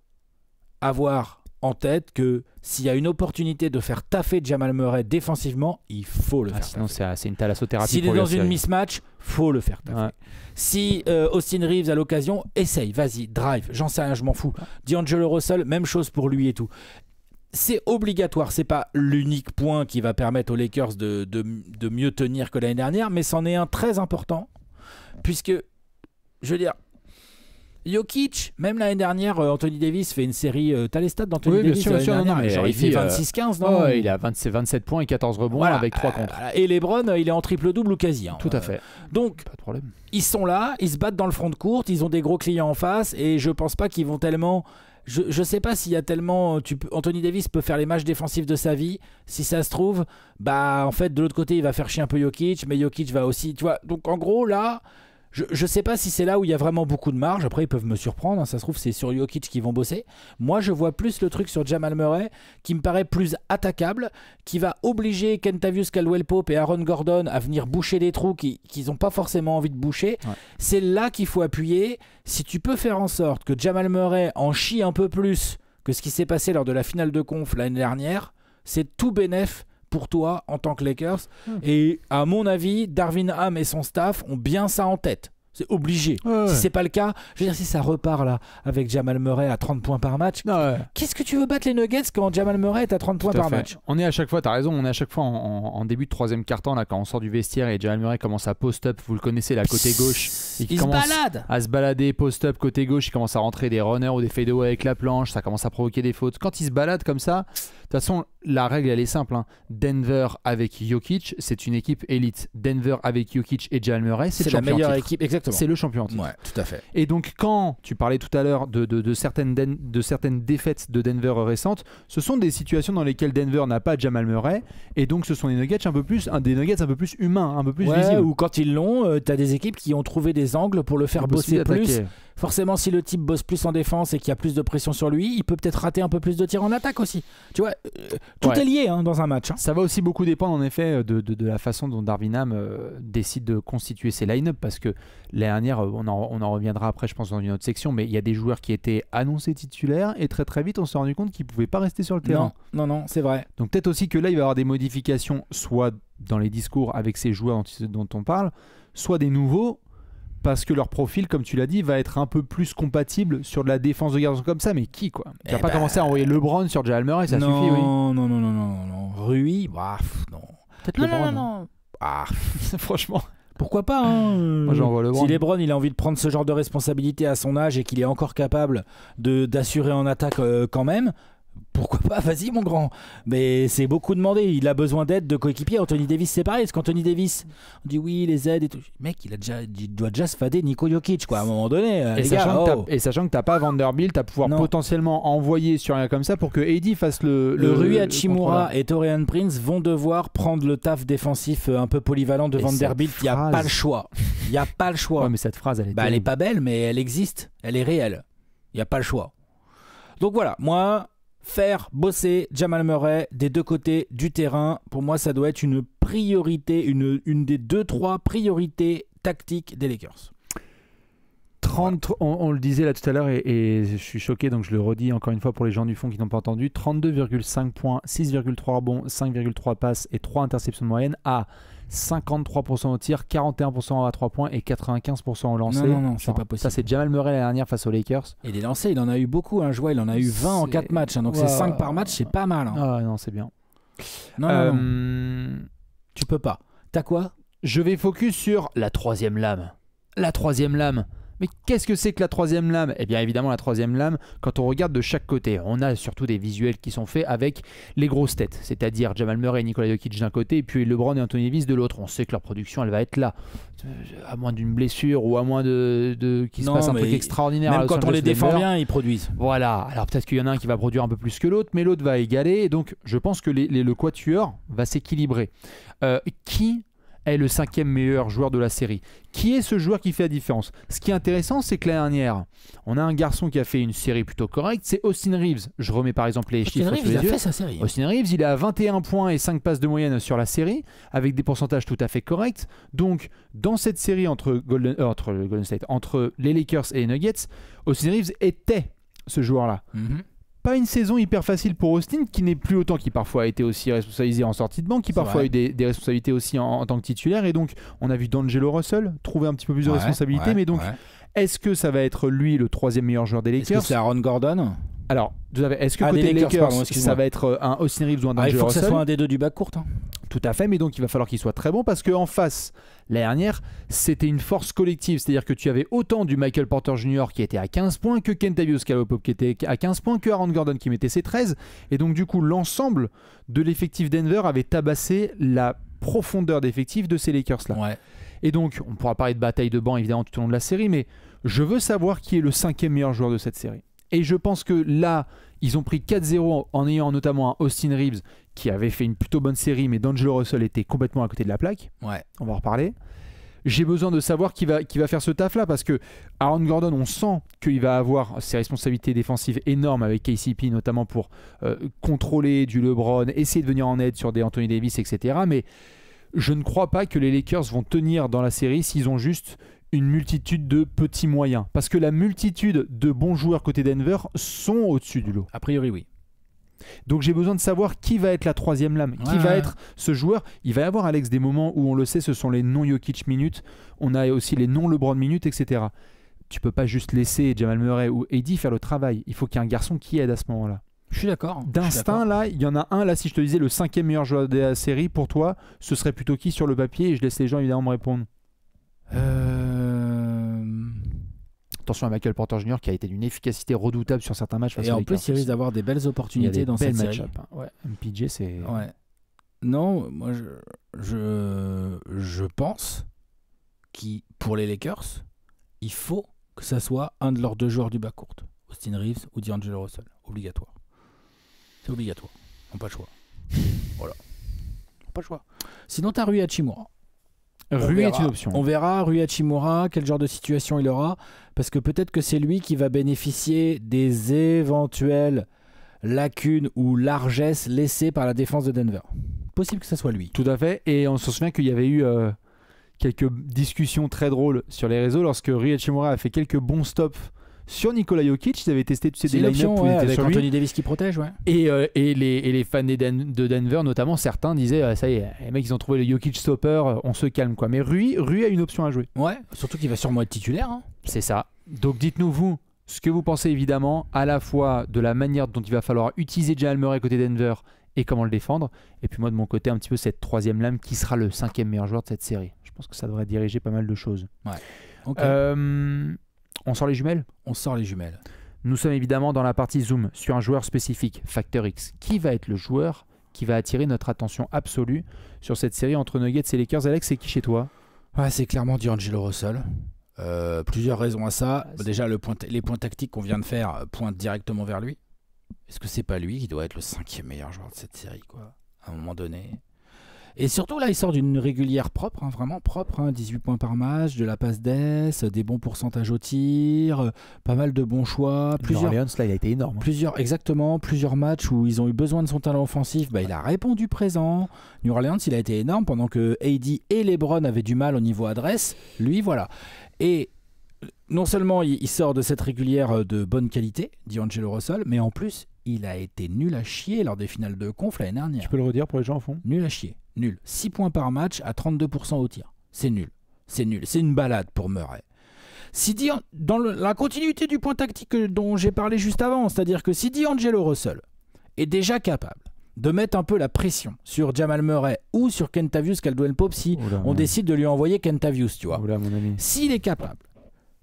avoir en tête que s'il y a une opportunité de faire taffer Jamal Murray défensivement, il faut le faire sinon c'est une thalassothérapie. S'il est dans une mismatch, faut le faire taffer. Si Austin Reeves a l'occasion, essaye, vas-y, drive, j'en sais rien, je m'en fous. D'Angelo Russell, même chose pour lui et tout. C'est obligatoire, c'est pas l'unique point qui va permettre aux Lakers de mieux tenir que l'année dernière, mais c'en est un très important, puisque, je veux dire, Jokic, même l'année dernière, Anthony Davis fait une série. T'as les stats d'Anthony Oui, bien Davis sûr, bien sûr, l'année non, dernière, mais genre, il fait dit, 26-15, non? Il a 27 points et 14 rebonds avec 3 contre. Et LeBron, il est en triple-double ou quasi. Tout à fait. Donc, pas de problème. Ils sont là, ils se battent dans le front de courte, ils ont des gros clients en face, et je pense pas qu'ils vont tellement. Je sais pas s'il y a tellement. Anthony Davis peut faire les matchs défensifs de sa vie. Si ça se trouve, bah en fait, de l'autre côté, il va faire chier un peu Jokic, mais Jokic va aussi. Tu vois, donc en gros, là. Je sais pas si c'est là où il y a vraiment beaucoup de marge. Après, ils peuvent me surprendre. Hein. Ça se trouve, c'est sur Jokic qu'ils vont bosser. Moi, je vois plus le truc sur Jamal Murray qui me paraît plus attaquable, qui va obliger Kentavious Caldwell-Pope et Aaron Gordon à venir boucher des trous qu'ils n'ont pas forcément envie de boucher. Ouais. C'est là qu'il faut appuyer. Si tu peux faire en sorte que Jamal Murray en chie un peu plus que ce qui s'est passé lors de la finale de conf l'année dernière, c'est tout bénef pour toi en tant que Lakers. Et à mon avis, Darvin Ham et son staff ont bien ça en tête. C'est obligé. Si c'est pas le cas, je veux dire, si ça repart là avec Jamal Murray à 30 points par match, qu'est-ce que tu veux battre les Nuggets quand Jamal Murray est à 30 points par match? On est à chaque fois, t'as raison, on est à chaque fois en début de troisième quart-temps là, quand on sort du vestiaire et Jamal Murray commence à post-up, vous le connaissez là, côté gauche. Il se balade à se balader, post-up, côté gauche, il commence à rentrer des runners ou des fade-away avec la planche, ça commence à provoquer des fautes. Quand il se balade comme ça, de toute façon, la règle elle est simple. Hein. Denver avec Jokic, c'est une équipe élite. Denver avec Jokic et Jamal Murray, c'est la meilleure équipe, exactement. C'est le champion en titre. Ouais, tout à fait. Et donc, quand tu parlais tout à l'heure de certaines défaites de Denver récentes, ce sont des situations dans lesquelles Denver n'a pas Jamal Murray, et donc ce sont des nuggets un peu plus humains, un peu plus visibles. Ou quand ils l'ont, tu as des équipes qui ont trouvé des angles pour le faire bosser plus. Forcément, si le type bosse plus en défense et qu'il y a plus de pression sur lui, il peut peut-être rater un peu plus de tirs en attaque aussi. Tu vois, tout est lié dans un match. Hein. Ça va aussi beaucoup dépendre en effet de la façon dont Darvin Ham décide de constituer ses line-up, parce que l'année dernière, on en reviendra après je pense dans une autre section, mais il y a des joueurs qui étaient annoncés titulaires et très très vite on s'est rendu compte qu'ils ne pouvaient pas rester sur le terrain. Non, c'est vrai. Donc peut-être aussi que là il va y avoir des modifications, soit dans les discours avec ces joueurs dont on parle, soit des nouveaux, parce que leur profil, comme tu l'as dit, va être un peu plus compatible sur de la défense de garçon comme ça. Mais qui, quoi? Tu vas pas commencer à envoyer LeBron sur Jamal Murray, ça suffit, oui. Non. Rui, non. Peut-être LeBron. Non. Franchement. Pourquoi pas Moi j'envoie LeBron. Si LeBron il a envie de prendre ce genre de responsabilité à son âge et qu'il est encore capable d'assurer en attaque quand même, pourquoi pas, vas-y mon grand. Mais c'est beaucoup demandé, il a besoin d'aide de coéquipiers. Anthony Davis c'est pareil, parce qu'Anthony Davis on dit oui les aides et tout, mec il doit déjà se fader Niko Jokic quoi à un moment donné. Et sachant que t'as pas Vanderbilt à pouvoir potentiellement envoyer sur un comme ça pour que AD fasse le Rui Hachimura et Taurean Prince vont devoir prendre le taf défensif un peu polyvalent de Vanderbilt. Il n'y a pas le choix. Il n'y a pas le choix. Ouais, mais cette phrase elle est pas belle mais elle existe, elle est réelle. Il n'y a pas le choix. Donc voilà, moi faire bosser Jamal Murray des deux côtés du terrain, pour moi ça doit être une priorité, une des 2-3 priorités tactiques des Lakers. On le disait là tout à l'heure et je suis choqué, donc je le redis encore une fois pour les gens du fond qui n'ont pas entendu, 32,5 points, 6,3 rebonds, 5,3 passes et 3 interceptions de moyenne à 53% au tir, 41% à 3 points et 95% au lancer. Non, c'est pas possible. Ça, c'est Jamal Murray la dernière face aux Lakers. Et les lancers, il en a eu beaucoup. Je vois, il en a eu 20 en 4 matchs. Donc c'est 5 par match, c'est pas mal. Ah non, c'est bien. Non. Tu peux pas. T'as quoi? Je vais focus sur la troisième lame. La troisième lame. Mais qu'est-ce que c'est que la troisième lame? Eh bien évidemment la troisième lame, quand on regarde de chaque côté, on a surtout des visuels qui sont faits avec les grosses têtes, c'est-à-dire Jamal Murray et Nikola Jokic d'un côté, et puis LeBron et Anthony Davis de l'autre. On sait que leur production elle va être là, à moins d'une blessure ou à moins qu'il se passe un truc extraordinaire. Même quand on les défend bien, ils produisent. Voilà, alors peut-être qu'il y en a un qui va produire un peu plus que l'autre, mais l'autre va égaler, et donc je pense que le quatuor va s'équilibrer. Qui est le 5e meilleur joueur de la série? Qui est ce joueur qui fait la différence? Ce qui est intéressant, c'est que l'année dernière, on a un garçon qui a fait une série plutôt correcte, c'est Austin Reeves. Je remets par exemple les chiffres sur les yeux. Il a fait sa série. Austin Reeves, il est à 21 points et 5 passes de moyenne sur la série, avec des pourcentages tout à fait corrects. Donc, dans cette série entre les Lakers et les Nuggets, Austin Reeves était ce joueur-là. Pas une saison hyper facile pour Austin, qui n'est plus autant, qui parfois a été aussi responsabilisé en sortie de banc, qui parfois a eu des responsabilités aussi en tant que titulaire, et donc on a vu D'Angelo Russell trouver un petit peu plus de responsabilités, mais donc est-ce que ça va être lui le 3e meilleur joueur des Lakers? Est-ce que c'est Aaron Gordon? Alors, est-ce que côté Lakers, ça va être un Austin Reeves ou un D'Angelo Russell? Il faut que ce soit un des deux du backcourt. Tout à fait, mais donc il va falloir qu'il soit très bon parce qu'en face, l'année dernière, c'était une force collective. C'est-à-dire que tu avais autant du Michael Porter Jr. qui était à 15 points que Kentavious Caldwell-Pope qui était à 15 points, que Aaron Gordon qui mettait ses 13. Et donc du coup, l'ensemble de l'effectif Denver avait tabassé la profondeur d'effectif de ces Lakers-là. Ouais. Et donc, on pourra parler de bataille de banc évidemment tout au long de la série, mais je veux savoir qui est le 5e meilleur joueur de cette série. Et je pense que là, ils ont pris 4-0 en ayant notamment un Austin Reeves qui avait fait une plutôt bonne série, mais D'Angelo Russell était complètement à côté de la plaque. Ouais. On va en reparler. J'ai besoin de savoir qui va faire ce taf-là, parce que Aaron Gordon, on sent qu'il va avoir ses responsabilités défensives énormes avec KCP, notamment pour contrôler du LeBron, essayer de venir en aide sur des Anthony Davis, etc. Mais je ne crois pas que les Lakers vont tenir dans la série s'ils ont juste une multitude de petits moyens. Parce que la multitude de bons joueurs côté Denver sont au-dessus du lot. A priori, oui. Donc j'ai besoin de savoir qui va être la 3e lame, qui va être ce joueur. Il va y avoir, Alex, des moments où on le sait, ce sont les non-Jokic minutes, on a aussi les non-LeBron minutes, etc. Tu peux pas juste laisser Jamal Murray ou AD faire le travail. Il faut qu'il y ait un garçon qui aide à ce moment-là. Je suis d'accord. D'instinct, là, il y en a un, là, si je te disais le 5e meilleur joueur de la série, pour toi, ce serait plutôt qui sur le papier? Et je laisse les gens évidemment me répondre. Attention à Michael Porter Jr. qui a été d'une efficacité redoutable sur certains matchs. Et en plus, il risque d'avoir des belles opportunités dans cette série. Ouais. MPJ, c'est... Ouais. Non, moi, je pense que pour les Lakers, il faut que ça soit un de leurs 2 joueurs du backcourt. Austin Reeves ou D'Angelo Russell. Obligatoire. C'est obligatoire. On n'a pas le choix. Voilà. Pas le choix. Sinon, tu as Rui Hachimura. Rui est une option. On verra Rui Hachimura, quel genre de situation il aura, parce que peut-être que c'est lui qui va bénéficier des éventuelles lacunes ou largesses laissées par la défense de Denver. Possible que ça soit lui. Tout à fait, et on se souvient qu'il y avait eu quelques discussions très drôles sur les réseaux lorsque Rui Hachimura a fait quelques bons stops sur Nikola Jokic. Ils avaient testé des line-up où il était avec sur lui. Anthony Davis qui protège, ouais. Et les fans de Denver, notamment, certains disaient ça y est, les mecs, ils ont trouvé le Jokic stopper, on se calme, quoi. Mais Rui a une option à jouer. Ouais, surtout qu'il va sûrement être titulaire. Hein. C'est ça. Donc dites-nous, vous, ce que vous pensez évidemment, à la fois de la manière dont il va falloir utiliser Jamal Murray côté Denver et comment le défendre. Et puis moi, de mon côté, un petit peu cette 3e lame qui sera le 5e meilleur joueur de cette série. Je pense que ça devrait diriger pas mal de choses. Ouais. Ok. On sort les jumelles ? On sort les jumelles. Nous sommes évidemment dans la partie Zoom sur un joueur spécifique, Factor X. Qui va être le joueur qui va attirer notre attention absolue sur cette série entre Nuggets et Lakers? Alex, c'est qui chez toi? Ouais, c'est clairement D'Angelo Russell. Plusieurs raisons à ça. Déjà, les points tactiques qu'on vient de faire pointent directement vers lui. Est-ce que c'est pas lui qui doit être le 5e meilleur joueur de cette série, quoi, à un moment donné? Et surtout, là, il sort d'une régulière propre, hein, vraiment propre. Hein, 18 points par match, de la passe d'ess, des bons pourcentages au tir, pas mal de bons choix. New Orleans, là, il a été énorme. Plusieurs matchs où ils ont eu besoin de son talent offensif. Bah, il a répondu présent. New Orleans, il a été énorme pendant que AD et LeBron avaient du mal au niveau adresse. Lui, voilà. Et non seulement il sort de cette régulière de bonne qualité, D'Angelo Russell, mais en plus, il a été nul à chier lors des finales de conf l'année dernière. Tu peux le redire pour les gens au fond? Nul à chier. Nul. 6 points par match à 32% au tir. C'est nul. C'est nul. C'est une balade pour Murray. Dans la continuité du point tactique dont j'ai parlé juste avant, c'est-à-dire que si D'Angelo Russell est déjà capable de mettre un peu la pression sur Jamal Murray ou sur Kentavious Caldwell-Pope si on décide de lui envoyer Kentavious, tu vois. S'il est capable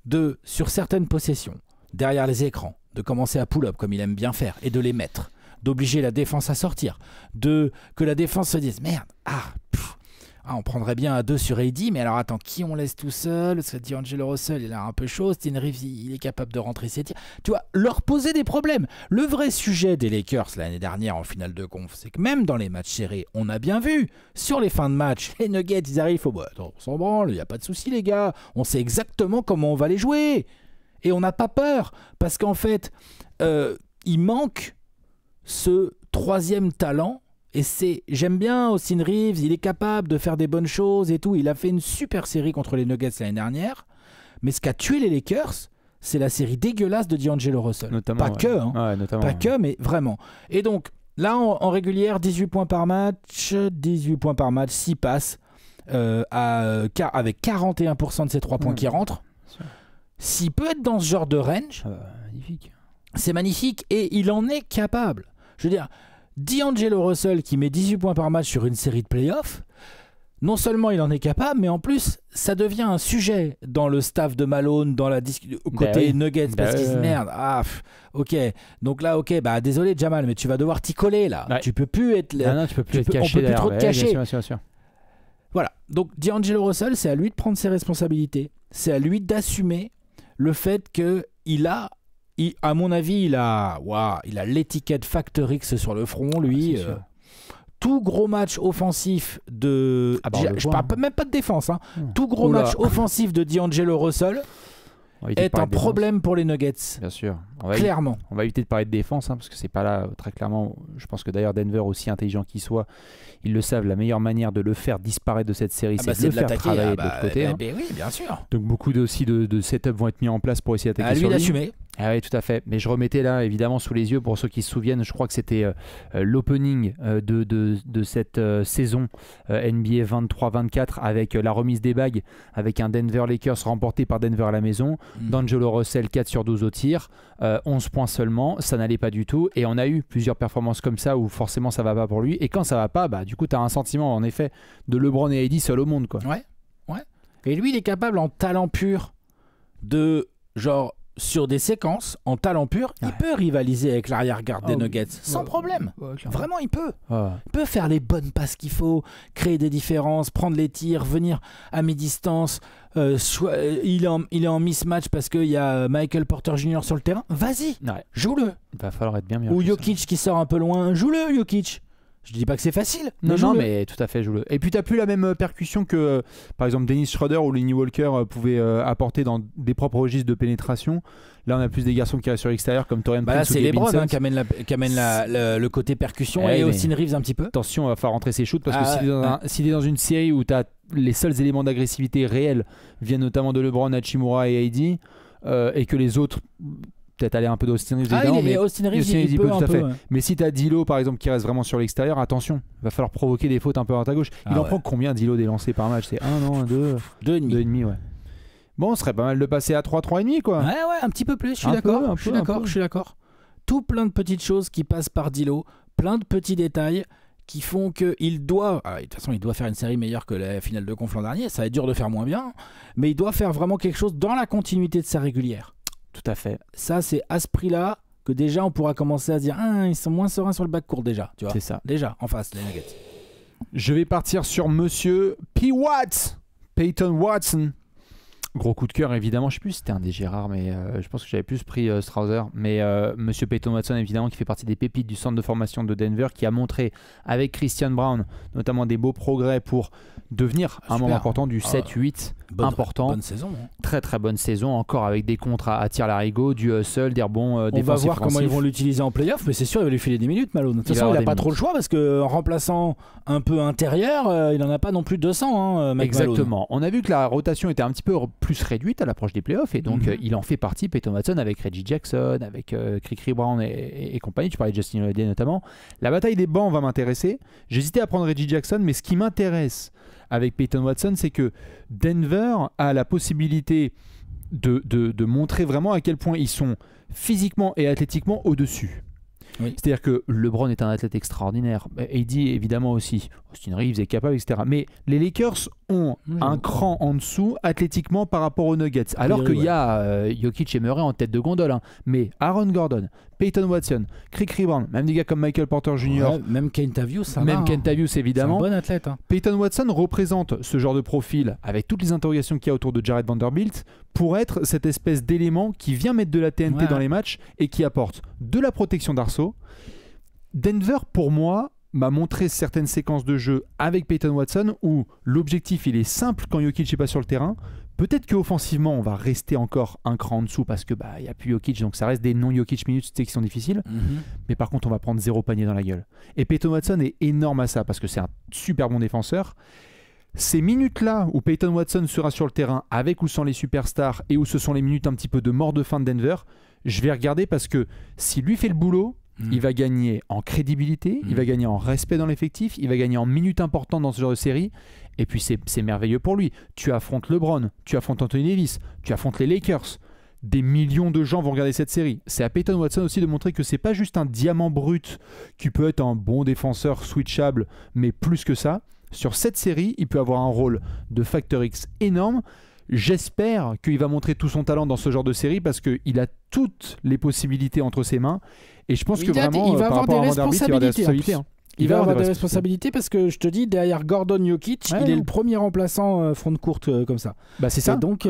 de, sur certaines possessions, derrière les écrans, de commencer à pull-up comme il aime bien faire et de les mettre, d'obliger la défense à sortir, que la défense se dise merde, on prendrait bien à 2 sur AD, mais alors attends, qui on laisse tout seul? Parce que D'Angelo Russell, il a un peu chaud, Austin Reeves, il est capable de rentrer ses tirs. Tu vois, leur poser des problèmes. Le vrai sujet des Lakers l'année dernière en finale de conf, c'est que même dans les matchs serrés, on a bien vu, sur les fins de match, les Nuggets, ils arrivent, attends, on s'en branle, il n'y a pas de souci les gars, on sait exactement comment on va les jouer. Et on n'a pas peur, parce qu'en fait, il manque ce 3e talent. Et j'aime bien Austin Reeves, il est capable de faire des bonnes choses et tout. Il a fait une super série contre les Nuggets l'année dernière. Mais ce qui a tué les Lakers, c'est la série dégueulasse de D'Angelo Russell. Notamment, pas que, hein. Ouais, notamment, pas que, mais vraiment. Et donc, là, en régulière, 18 points par match, 6 passes, avec 41% de ses 3 points qui rentrent. S'il peut être dans ce genre de range, magnifique. C'est magnifique et il en est capable. Je veux dire, D'Angelo Russell qui met 18 points par match sur une série de playoffs, non seulement il en est capable, mais en plus, ça devient un sujet dans le staff de Malone, dans la côté Nuggets, parce qu'ils se merde. Ok. Donc là, ok, désolé Jamal, mais tu vas devoir t'y coller là. Ouais. Tu peux plus être. Non, tu peux plus être caché. On peut plus trop te cacher. Bien sûr. Voilà. Donc D'Angelo Russell, c'est à lui de prendre ses responsabilités. C'est à lui d'assumer le fait que à mon avis, il a l'étiquette Factor X sur le front, lui. Tout gros match offensif de... je parle même pas de défense. Hein. Tout gros match offensif de D'Angelo Russell est un problème pour les Nuggets. Bien sûr. Clairement. On va éviter de parler de défense, parce que c'est pas là, très clairement. Je pense que d'ailleurs Denver, aussi intelligent qu'il soit, ils le savent, la meilleure manière de le faire disparaître de cette série, c'est de le faire travailler de l'autre côté. Oui, bien sûr. Donc beaucoup aussi de setup vont être mis en place pour essayer d'attaquer sur lui. À lui d'assumer. Ah oui, tout à fait. Mais je remettais là, évidemment, sous les yeux, pour ceux qui se souviennent, je crois que c'était l'opening de cette saison NBA 23-24 avec la remise des bagues, avec un Denver Lakers remporté par Denver à la maison. D'Angelo Russell, 4 sur 12 au tir, 11 points seulement, ça n'allait pas du tout. Et on a eu plusieurs performances comme ça où forcément ça va pas pour lui. Et quand ça va pas, du coup, tu as un sentiment, en effet, de LeBron et AD seul au monde, quoi. Ouais. Et lui, il est capable, en talent pur, sur des séquences, en talent pur, il peut rivaliser avec l'arrière-garde des Nuggets sans problème. Vraiment, il peut. Il peut faire les bonnes passes qu'il faut, créer des différences, prendre les tirs, venir à mi-distance. Il est en mismatch parce qu'il y a Michael Porter Jr. sur le terrain. Vas-y, joue-le. Il va falloir être bien mieux. Ou Jokic qui sort un peu loin. Joue-le, Jokic. Je dis pas que c'est facile. Mais tout à fait, joue-le. Et puis tu n'as plus la même percussion que par exemple Dennis Schroeder ou Lenny Walker pouvaient apporter dans des propres registres de pénétration. Là, on a plus des garçons qui restent sur l'extérieur comme Taurean Prince. Là, c'est LeBron qui amène le côté percussion et Austin Reeves un petit peu. Attention, il va falloir rentrer ses shoots parce que s'il est dans une série où tu as les seuls éléments d'agressivité réels viennent notamment de LeBron, Hachimura et AD et que les autres peut-être aller un peu d'Austin Reeves évidemment, mais Austin Reeves il peut tout à fait. Ouais. Mais si tu as D'Lo par exemple qui reste vraiment sur l'extérieur, attention, il va falloir provoquer des fautes un peu à ta gauche. Il en prend combien D'Lo des lancers par match? C'est 1, non, 2 2,5, ouais. Bon, ce serait pas mal de passer à 3, 3,5 quoi. Ouais, un petit peu plus, je suis d'accord. Tout plein de petites choses qui passent par D'Lo, plein de petits détails qui font qu'il doit... de toute façon, il doit faire une série meilleure que la finale de conf l'an dernier, ça va être dur de faire moins bien, mais il doit faire vraiment quelque chose dans la continuité de sa régulière. Tout à fait. Ça, c'est à ce prix-là que déjà on pourra commencer à se dire ils sont moins sereins sur le backcourt déjà. Tu vois. C'est ça. Déjà, en face, les Nuggets. Je vais partir sur monsieur Peyton Watson. Gros coup de cœur, évidemment. Je sais plus si c'était un des Gérard, mais je pense que j'avais plus pris Strouser. Mais monsieur Peyton Watson, évidemment, qui fait partie des pépites du centre de formation de Denver, qui a montré avec Christian Brown, notamment des beaux progrès pour devenir un membre important du 7-8 important. Bonne saison. Hein. Très très bonne saison, encore avec des contres à tir larigot, du hustle, des rebonds défensifs. On va voir comment ils vont l'utiliser en playoff, mais c'est sûr, il va lui filer des minutes, Malone. De toute façon, il n'a pas trop le choix parce qu'en remplaçant un peu intérieur, il n'en a pas non plus 200. Exactement. On a vu que la rotation était un petit peu plus réduite à l'approche des playoffs et donc il en fait partie, Peyton Watson, avec Reggie Jackson, avec Cricri Brown et compagnie. Tu parlais de Justin Holiday notamment. La bataille des bancs va m'intéresser. J'hésitais à prendre Reggie Jackson, mais ce qui m'intéresse avec Peyton Watson, c'est que Denver a la possibilité de montrer vraiment à quel point ils sont physiquement et athlétiquement au-dessus. Oui. C'est-à-dire que LeBron est un athlète extraordinaire, AD évidemment aussi, Austin Reeves est capable, etc. Mais les Lakers ont un cran en dessous athlétiquement par rapport aux Nuggets, alors qu'il y a Jokic et Murray en tête de gondole. Hein. Mais Aaron Gordon, Peyton Watson, Cricri Brown, même des gars comme Michael Porter Jr., même Kentavious, évidemment. C'est un bon athlète. Hein. Peyton Watson représente ce genre de profil, avec toutes les interrogations qu'il y a autour de Jared Vanderbilt, pour être cette espèce d'élément qui vient mettre de la TNT dans les matchs et qui apporte de la protection d'arceau. Denver, pour moi, m'a montré certaines séquences de jeu avec Peyton Watson où l'objectif il est simple quand Jokic n'est pas sur le terrain. Peut-être qu'offensivement on va rester encore un cran en dessous parce que il y a plus Jokic, donc ça reste des non-Jokic minutes qui sont difficiles. Mais par contre on va prendre 0 panier dans la gueule. Et Peyton Watson est énorme à ça parce que c'est un super bon défenseur. Ces minutes-là où Peyton Watson sera sur le terrain avec ou sans les superstars et où ce sont les minutes un petit peu de mort de fin de Denver, je vais regarder parce que s'il lui fait le boulot, il va gagner en crédibilité, il va gagner en respect dans l'effectif, il va gagner en minutes importantes dans ce genre de série. Et puis c'est merveilleux pour lui. Tu affrontes LeBron, tu affrontes Anthony Davis, tu affrontes les Lakers. des millions de gens vont regarder cette série. C'est à Peyton Watson aussi de montrer que c'est pas juste un diamant brut qui peut être un bon défenseur switchable, mais plus que ça. Sur cette série, il peut avoir un rôle de facteur X énorme. J'espère qu'il va montrer tout son talent dans ce genre de série parce qu'il a toutes les possibilités entre ses mains. Et je pense que vraiment, il va par avoir des rapport à Vanderbilt, il va avoir des responsabilités. Hein. Il va avoir des responsabilités parce que je te dis, derrière Gordon Jokic, il est le premier remplaçant front de courte comme ça. Bah c'est ça. Et donc,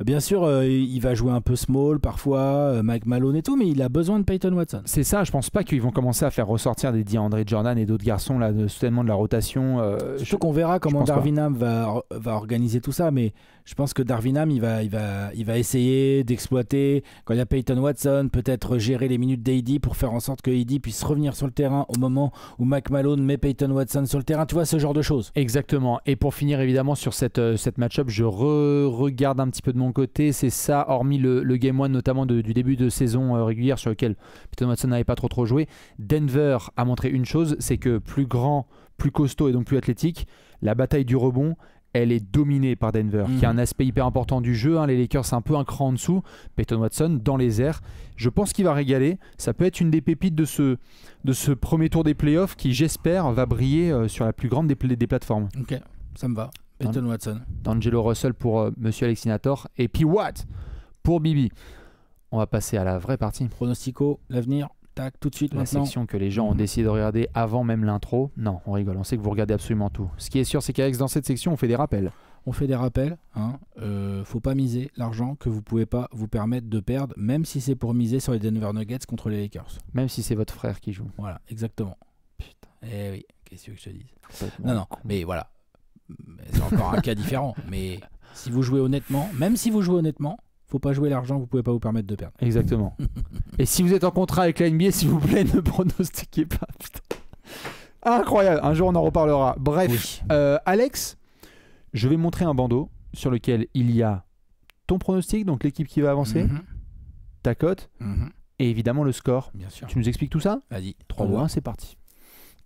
bien sûr, il va jouer un peu small parfois, Mike Malone et tout, mais il a besoin de Peyton Watson. C'est ça, je pense pas qu'ils vont commencer à faire ressortir des DeAndre Jordan et d'autres garçons là, soudainement de la rotation. Surtout qu'on verra comment Darvin Ham va organiser tout ça, mais je pense que Darvin Ham, il va essayer d'exploiter, quand il y a Peyton Watson, peut-être gérer les minutes d'AD pour faire en sorte que AD puisse revenir sur le terrain au moment où Mike Malone met Peyton Watson sur le terrain, tu vois, ce genre de choses. Exactement. Et pour finir évidemment sur cette match-up, je regarde un petit peu de mon côté, c'est ça, hormis le Game 1 notamment du début de saison régulière sur lequel Peyton Watson n'avait pas trop joué. Denver a montré une chose, c'est que plus grand, plus costaud et donc plus athlétique, la bataille du rebond, elle est dominée par Denver, qui a un aspect hyper important du jeu. Hein. Les Lakers, c'est un peu un cran en dessous. Peyton Watson, dans les airs. Je pense qu'il va régaler. Ça peut être une des pépites de ce premier tour des playoffs qui, j'espère, va briller sur la plus grande des plateformes. Ok, ça me va. Peyton Watson. D'Angelo Russell pour Monsieur Alexinator. Et puis Watt pour Bibi. On va passer à la vraie partie. Pronostico, l'avenir. Tac, tout de suite la maintenant. section que les gens ont décidé de regarder avant même l'intro. Non, on rigole, on sait que vous regardez absolument tout. Ce qui est sûr, c'est qu'Alex, dans cette section, on fait des rappels. On fait des rappels. Hein. Faut pas miser l'argent que vous pouvez pas vous permettre de perdre, même si c'est pour miser sur les Denver Nuggets contre les Lakers. Même si c'est votre frère qui joue. Voilà, exactement. Putain. Eh oui, qu'est-ce que je te dise. Non, mais voilà. C'est encore un cas différent. Mais si vous jouez honnêtement, même si vous jouez honnêtement, faut pas jouer l'argent que vous pouvez pas vous permettre de perdre. Exactement. Et si vous êtes en contrat avec la NBA, s'il vous plaît, ne pronostiquez pas. Putain. Incroyable. Un jour, on en reparlera. Bref, oui. Alex, je vais montrer un bandeau sur lequel il y a ton pronostic, donc l'équipe qui va avancer, ta cote, et évidemment le score. Bien sûr. Tu nous expliques tout ça ? Vas-y. 3-1, c'est parti.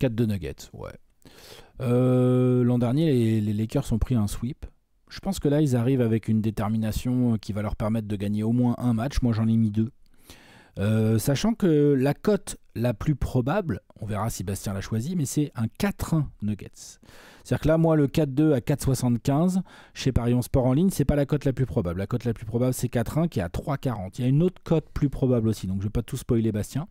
4-2 Nuggets, ouais. L'an dernier, les Lakers ont pris un sweep. Je pense que là, ils arrivent avec une détermination qui va leur permettre de gagner au moins un match. Moi, j'en ai mis 2. Sachant que la cote la plus probable, on verra si Bastien l'a choisi, mais c'est un 4-1 Nuggets. C'est-à-dire que là, moi, le 4-2 à 4,75 chez Parion Sport en ligne, c'est pas la cote la plus probable. La cote la plus probable, c'est 4-1 qui est à 3,40. Il y a une autre cote plus probable aussi, donc je vais pas tout spoiler Bastien.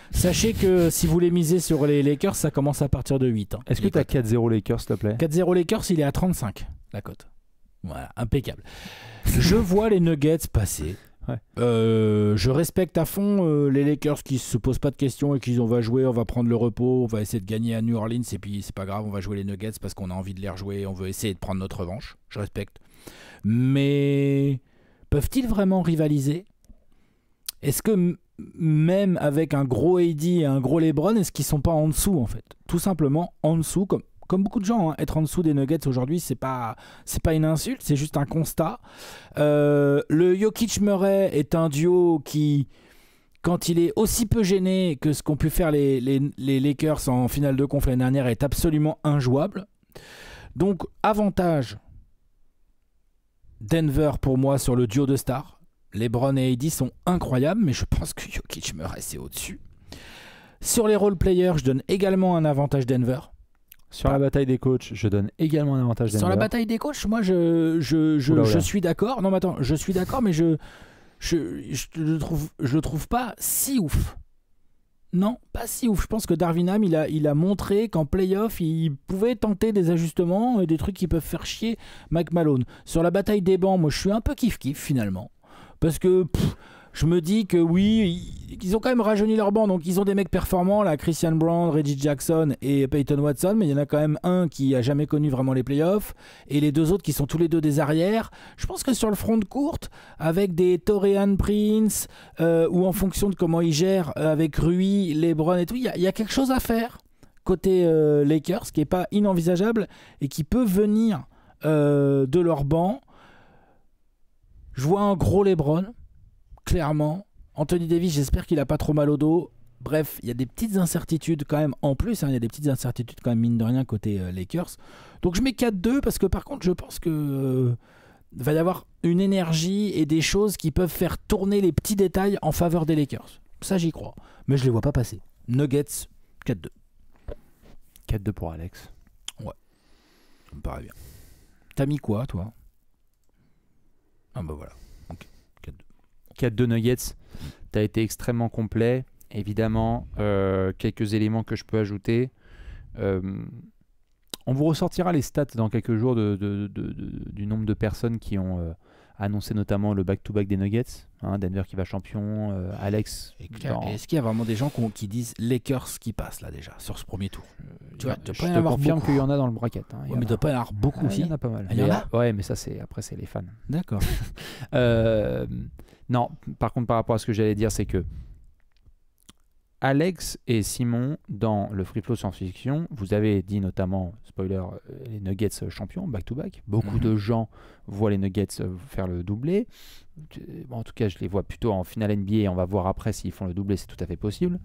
Sachez que si vous voulez miser sur les Lakers, ça commence à partir de 8. Hein, est-ce que tu as 4-0 Lakers, s'il te plaît ? 4-0 Lakers, il est à 35, la cote. Voilà, impeccable. Je vois les Nuggets passer. Ouais. Je respecte à fond les Lakers qui se posent pas de questions et qui on va jouer, on va prendre le repos, on va essayer de gagner à New Orleans et puis c'est pas grave, on va jouer les Nuggets parce qu'on a envie de les rejouer, on veut essayer de prendre notre revanche. Je respecte. Mais peuvent-ils vraiment rivaliser ? Est-ce que même avec un gros AD et un gros LeBron, est-ce qu'ils sont pas en dessous en fait ? Tout simplement en dessous comme beaucoup de gens, hein, être en dessous des Nuggets aujourd'hui, c'est pas une insulte, c'est juste un constat. Le Jokic-Murray est un duo qui, quand il est aussi peu gêné que ce qu'ont pu faire les Lakers en finale de conf l'année dernière, est absolument injouable. Donc, avantage Denver pour moi sur le duo de stars. LeBron et AD sont incroyables, mais je pense que Jokic-Murray, c'est au-dessus. Sur les role-players, je donne également un avantage Denver. Sur la bataille des coachs, je donne également un avantage Denver. Sur la bataille des coachs, moi, je suis d'accord. Non, mais attends, je suis d'accord, mais je le trouve pas si ouf. Non, pas si ouf. Je pense que Darvin Ham, il a montré qu'en playoff, il pouvait tenter des ajustements et des trucs qui peuvent faire chier Mike Malone. Sur la bataille des bancs, moi, je suis un peu kiff-kiff, finalement. Parce que... je me dis que oui, ils ont quand même rajeuni leur banc, donc ils ont des mecs performants, là, Christian Brown, Reggie Jackson et Peyton Watson, mais il y en a quand même un qui a jamais connu vraiment les playoffs, et les deux autres qui sont tous les deux des arrières. Je pense que sur le front de courte, avec des Taurean Prince, ou en fonction de comment ils gèrent, avec Rui, LeBron et tout, il y a quelque chose à faire côté Lakers, qui est pas inenvisageable, et qui peut venir de leur banc. Je vois un gros LeBron, clairement. Anthony Davis, j'espère qu'il a pas trop mal au dos. Bref, il y a des petites incertitudes quand même en plus, hein, il y a des petites incertitudes quand même mine de rien côté Lakers. Donc je mets 4-2 parce que par contre je pense que va y avoir une énergie et des choses qui peuvent faire tourner les petits détails en faveur des Lakers. Ça, j'y crois. Mais je les vois pas passer. Nuggets, 4-2. 4-2 pour Alex. Ouais, ça me paraît bien. T'as mis quoi, toi? Ah bah voilà. Ok, 4-2. 4-2 Nuggets. T'as été extrêmement complet. Évidemment, quelques éléments que je peux ajouter. On vous ressortira les stats dans quelques jours du nombre de personnes qui ont annoncé notamment le back-to-back des Nuggets. Hein, Denver qui va champion, Alex. Est-ce qu'il y a vraiment des gens qui disent Lakers qui passent là déjà sur ce premier tour? Tu vois, je te confirme qu'il y en a dans le bracket. Hein, mais il doit pas y en avoir beaucoup aussi. Il y en a pas mal. Il y en a? Ouais, mais ça après c'est les fans. D'accord. Non, par contre par rapport à ce que j'allais dire, c'est que Alex et Simon, dans le Free Flow Science-Fiction, vous avez dit notamment, spoiler, les Nuggets champions, back-to-back. Beaucoup de gens voient les Nuggets faire le doublé. Bon, en tout cas, je les vois plutôt en finale NBA et on va voir après s'ils font le doublé, c'est tout à fait possible.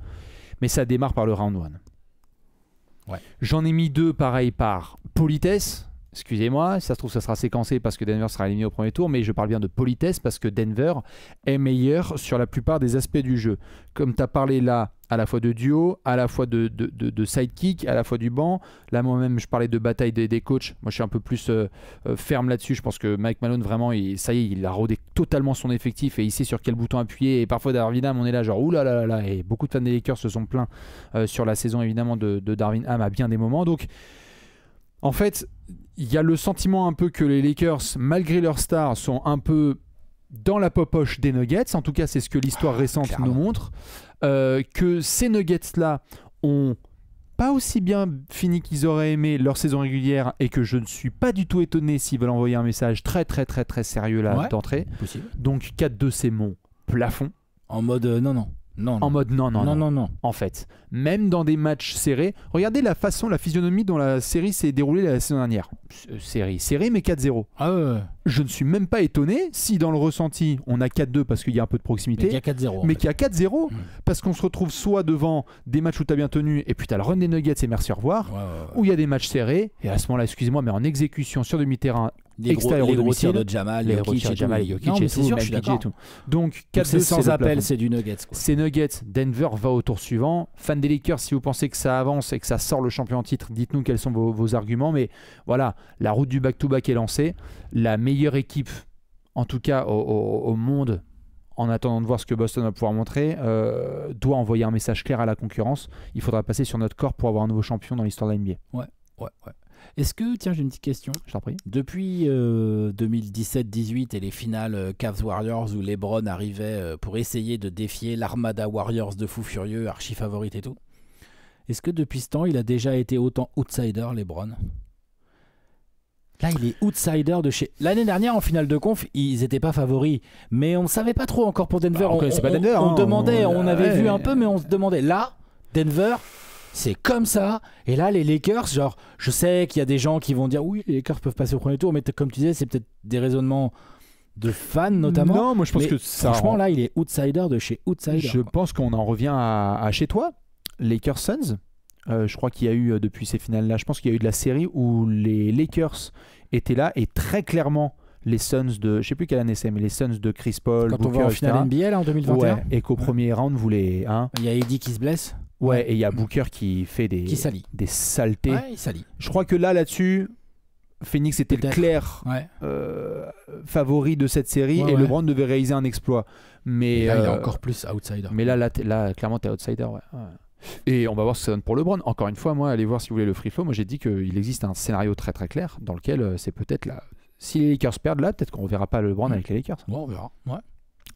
Mais ça démarre par le round 1. Ouais. J'en ai mis 2, pareil, par politesse. Excusez-moi, ça se trouve ça sera séquencé parce que Denver sera éliminé au premier tour, mais je parle bien de politesse parce que Denver est meilleur sur la plupart des aspects du jeu. Comme tu as parlé là, à la fois de duo, à la fois de sidekick, à la fois du banc. Là, moi-même, je parlais de bataille des coachs. Moi, je suis un peu plus ferme là-dessus. Je pense que Mike Malone, vraiment, ça y est, il a rodé totalement son effectif et il sait sur quel bouton appuyer. Et parfois, Darvin Ham, on est là, genre, oulala. Et beaucoup de fans des Lakers se sont plaints sur la saison, évidemment, de Darvin Ham à bien des moments. Donc, en fait, il y a le sentiment un peu que les Lakers, malgré leurs stars, sont un peu dans la poche des Nuggets. En tout cas, c'est ce que l'histoire récente clairement nous montre. Que ces Nuggets-là ont pas aussi bien fini qu'ils auraient aimé leur saison régulière et que je ne suis pas du tout étonné s'ils veulent envoyer un message très sérieux là d'entrée. Possible. Donc 4-2, c'est mon plafond. En mode non. En mode non. En fait, même dans des matchs serrés, regardez la physionomie dont la série s'est déroulée la saison dernière. Série mais 4-0. Ah ouais. Je ne suis même pas étonné si dans le ressenti on a 4-2 parce qu'il y a un peu de proximité, mais qu'il y a 4-0, mais qu'il y a 4-0 parce qu'on se retrouve soit devant des matchs où tu as bien tenu et puis tu as le run des Nuggets et merci au revoir, ou il y a des matchs serrés et à ce moment-là, excusez-moi, mais en exécution sur demi-terrain, les gros tirs de Jamal, les Jokic et tout. Donc 4-2 sans appel, c'est du Nuggets. C'est Nuggets. Denver va au tour suivant. Fan des Lakers, si vous pensez que ça avance et que ça sort le champion en titre, dites-nous quels sont vos arguments. Mais voilà, la route du back-to-back est lancée. La meilleure équipe, en tout cas au monde, en attendant de voir ce que Boston va pouvoir montrer, doit envoyer un message clair à la concurrence. Il faudra passer sur notre corps pour avoir un nouveau champion dans l'histoire de la NBA. Ouais. Est-ce que, tiens, j'ai une petite question. Je t'en prie. Depuis 2017-18 et les finales Cavs-Warriors où LeBron arrivait pour essayer de défier l'armada Warriors de fous furieux, archi favorite et tout, est-ce que depuis ce temps, il a déjà été autant outsider, LeBron? Là, il est outsider de chez... L'année dernière, en finale de conf, ils n'étaient pas favoris. Mais on ne savait pas trop encore pour Denver. C'est pas Denver. On demandait, on avait vu un peu, mais on se demandait. Là, Denver... C'est comme ça. Et là, les Lakers, genre, je sais qu'il y a des gens qui vont dire oui, les Lakers peuvent passer au premier tour, mais comme tu disais, c'est peut-être des raisonnements de fans notamment. Non, moi je pense que ça. Franchement, là, il est outsider de chez outsider. Je pense qu'on en revient à chez toi, Lakers Suns. Je crois qu'il y a eu depuis ces finales-là, je pense qu'il y a eu de la série où les Lakers étaient là et très clairement. Les Suns de, je sais plus quelle année c'est, mais les Suns de Chris Paul, quand Booker, on va en finale NBA là, en 2021. Ouais, et qu'au premier round, vous les. Il y a Eddie qui se blesse. Ouais, et il y a Booker qui fait des saletés. Ouais, il salit. Je crois que là-dessus, Phoenix était le clair favori de cette série et LeBron devait réaliser un exploit. Mais et là, il est encore plus outsider. Mais là clairement, t'es outsider. Ouais. Et on va voir ce que ça donne pour LeBron. Encore une fois, moi, allez voir si vous voulez le free flow. Moi, j'ai dit qu'il existe un scénario très clair dans lequel c'est peut-être là. Si les Lakers perdent là, peut-être qu'on ne verra pas LeBron avec les Lakers. Bon, on verra. Ouais.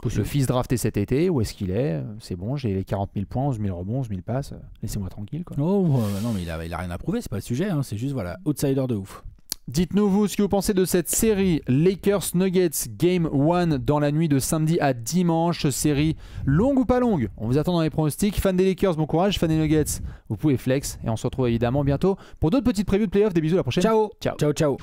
Le fils drafté cet été, où est-ce qu'il est? C'est bon, j'ai les 40 000 points, 11 000 rebonds, 11 000 passes. Laissez-moi tranquille. Quoi. Oh, non, mais il a rien à prouver, c'est pas le sujet. Hein. C'est juste, voilà, outsider de ouf. Dites-nous vous ce que vous pensez de cette série Lakers Nuggets Game 1 dans la nuit de samedi à dimanche. Série longue ou pas longue? On vous attend dans les pronostics. Fans des Lakers, bon courage. Fans des Nuggets, vous pouvez flex. Et on se retrouve évidemment bientôt pour d'autres petites previews de playoffs. Des bisous, à la prochaine. Ciao.